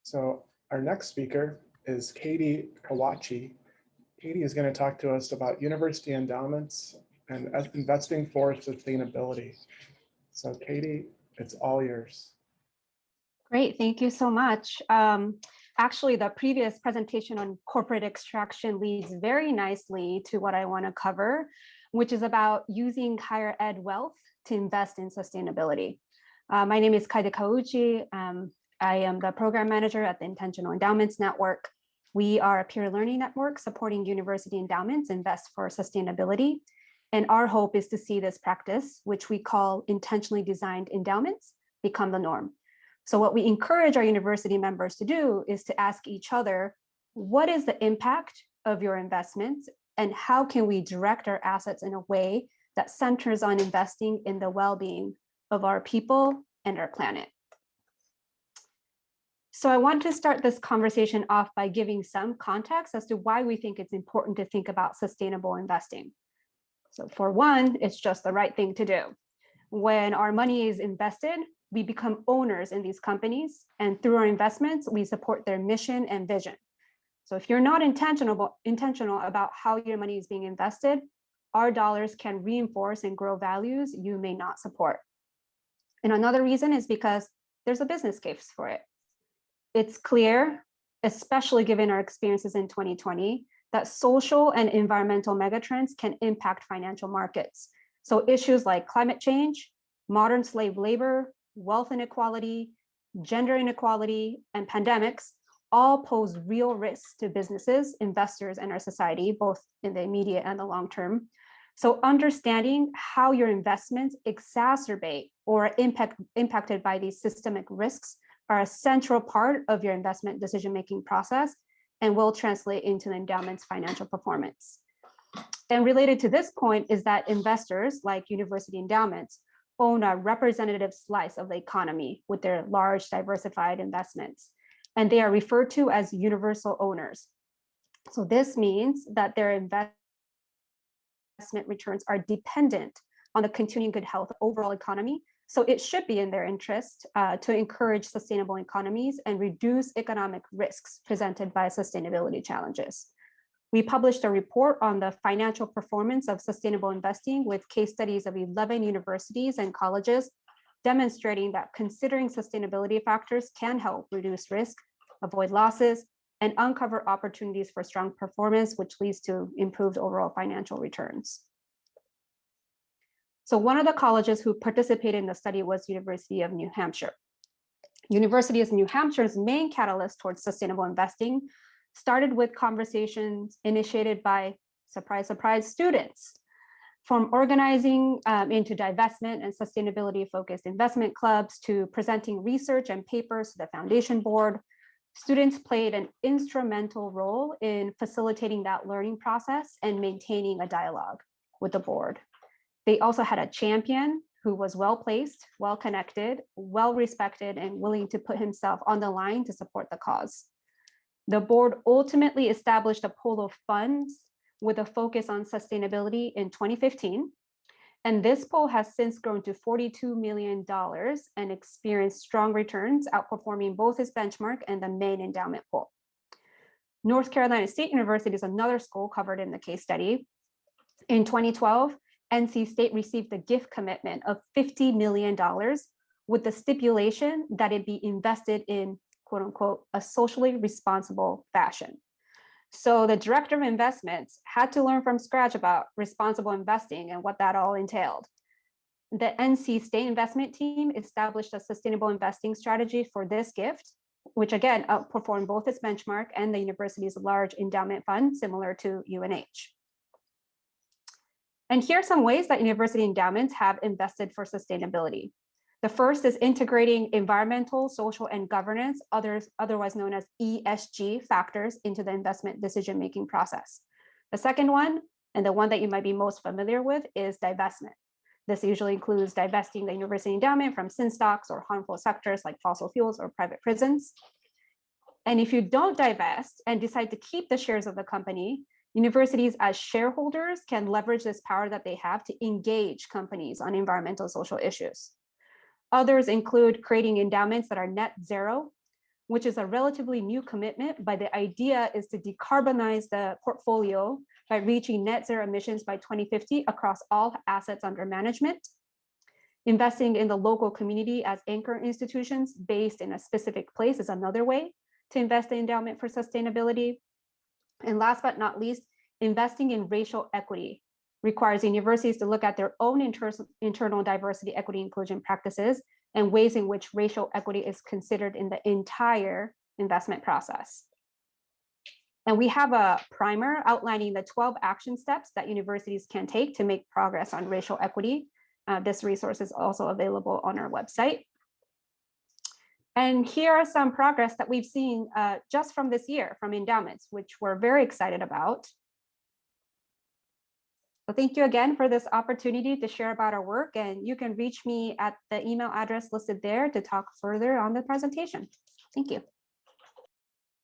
So our next speaker is Kaede Kawauchi. Kaede is going to talk to us about university endowments and investing for sustainability. So Kaede, it's all yours. Great, thank you so much. Actually, the previous presentation on corporate extraction leads very nicely to what I want to cover, which is about using higher ed wealth to invest in sustainability. My name is Kaede Kawauchi. I am the program manager at the Intentional Endowments Network. We are a peer learning network supporting university endowments invest for sustainability. And our hope is to see this practice, which we call intentionally designed endowments, become the norm. So what we encourage our university members to do is to ask each other, what is the impact of your investments and how can we direct our assets in a way that centers on investing in the well-being of our people and our planet? So I want to start this conversation off by giving some context as to why we think it's important to think about sustainable investing. So for one, it's just the right thing to do. When our money is invested, we become owners in these companies, and through our investments, we support their mission and vision. So if you're not intentional about how your money is being invested, our dollars can reinforce and grow values you may not support. And another reason is because there's a business case for it. It's clear, especially given our experiences in 2020, that social and environmental megatrends can impact financial markets. So issues like climate change, modern slave labor, wealth inequality, gender inequality, and pandemics all pose real risks to businesses, investors, and our society, both in the immediate and the long term. So understanding how your investments exacerbate or are impacted by these systemic risks are a central part of your investment decision-making process and will translate into the endowment's financial performance. And related to this point is that investors, like university endowments, own a representative slice of the economy with their large diversified investments, and they are referred to as universal owners. So this means that their investment returns are dependent on the continuing good health of the overall economy. So it should be in their interest to encourage sustainable economies and reduce economic risks presented by sustainability challenges. We published a report on the financial performance of sustainable investing with case studies of 11 universities and colleges, demonstrating that considering sustainability factors can help reduce risk, avoid losses, and uncover opportunities for strong performance, which leads to improved overall financial returns. So one of the colleges who participated in the study was University of New Hampshire. University of New Hampshire's main catalyst towards sustainable investing started with conversations initiated by, surprise, surprise, students. From organizing into divestment and sustainability-focused investment clubs to presenting research and papers to the foundation board, students played an instrumental role in facilitating that learning process and maintaining a dialogue with the board. They also had a champion who was well-placed, well-connected, well-respected, and willing to put himself on the line to support the cause. The board ultimately established a pool of funds with a focus on sustainability in 2015. And this pool has since grown to $42 million and experienced strong returns, outperforming both its benchmark and the main endowment pool. North Carolina State University is another school covered in the case study. In 2012, NC State received a gift commitment of $50 million with the stipulation that it be invested in, quote unquote, a socially responsible fashion. So the director of investments had to learn from scratch about responsible investing and what that all entailed. The NC State investment team established a sustainable investing strategy for this gift, which again outperformed both its benchmark and the university's large endowment fund, similar to UNH. And here are some ways that university endowments have invested for sustainability. The first is integrating environmental, social, and governance, otherwise known as ESG factors, into the investment decision-making process. The second one, and the one that you might be most familiar with, is divestment. This usually includes divesting the university endowment from sin stocks or harmful sectors like fossil fuels or private prisons. And if you don't divest and decide to keep the shares of the company, universities as shareholders can leverage this power that they have to engage companies on environmental social issues. Others include creating endowments that are net zero, which is a relatively new commitment, but the idea is to decarbonize the portfolio by reaching net zero emissions by 2050 across all assets under management. Investing in the local community as anchor institutions based in a specific place is another way to invest in endowment for sustainability. And last but not least, investing in racial equity requires universities to look at their own internal diversity, equity, inclusion practices and ways in which racial equity is considered in the entire investment process. And we have a primer outlining the 12 action steps that universities can take to make progress on racial equity. This resource is also available on our website. And here are some progress that we've seen just from this year from endowments, which we're very excited about. So thank you again for this opportunity to share about our work, and you can reach me at the email address listed there to talk further on the presentation. Thank you.